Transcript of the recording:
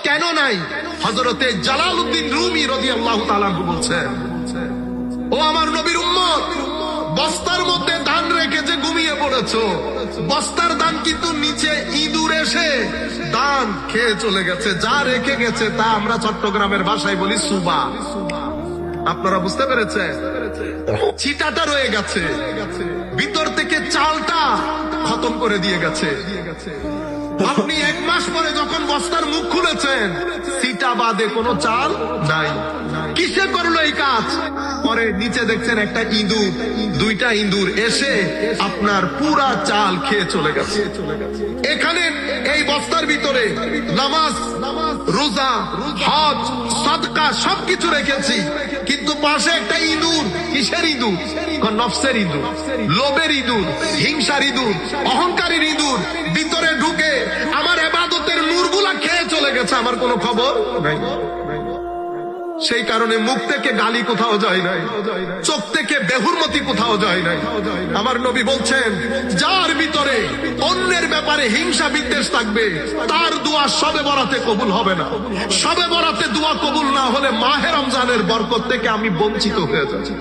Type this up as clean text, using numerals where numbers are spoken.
কেন নাই? হযরতে জালালউদ্দিন রুমি রাদিয়াল্লাহু তাআলা আনহু বলছেন, ও আমার নবীর উম্মত, বস্তার মধ্যে ধান রেখে যে ঘুমিয়ে পড়েছো, বস্তার ধান কিন্তু নিচে ইঁদুর এসে ধান খেয়ে চলে গেছে। যা রেখে গেছে তা আমরা চট্টগ্রামের ভাষায় বলি সুবা। আপনারা বুঝতে পেরেছেন? চিটাটা রয়ে গেছে, ভিতর থেকে চালটা খতম করে দিয়ে গেছে। আপনি 1 মাস পরে যখন বস্তার মুখ খুলেছেন, চিটা বাদে কোনো চাল নাই। কিসে করলো এই কাজ? পরে নিচে দেখছেন একটা ইঁদুর, 2টা ইঁদুর এসে আপনার পুরা চাল খেয়ে চলে গেছে। এখানে এই বস্তার ভিতরে নামাজ, রোজা, হজ, সাদকা সবকিছু রেখেছি, কিন্তু পাশে একটা ইঁদুর। কিসের ইঁদুর? নফসের ইঁদুর, লোভের ইঁদুর, হিংসার ইঁদুর, অহংকারীর ইঁদুর ভিতরে ঢুকে আমার ইবাদতের নূরগুলা খেয়ে চলে গেছে, আমার কোনো খবর নাই। সেই কারণে মুখ থেকে গালি কোথাও যায় নাই, চোখ থেকে বেহুরমতি কোথাও যায় নাই। আমার নবী বলছেন, যার ভিতরে অন্যের ব্যাপারে হিংসা বিদ্বেষ থাকবে, তার দোয়া শবে বরাতে কবুল হবে না। শবে বরাতে দোয়া কবুল না হলে মাহে রমজানের বরকত থেকে আমি বঞ্চিত হয়ে যাচ্ছি।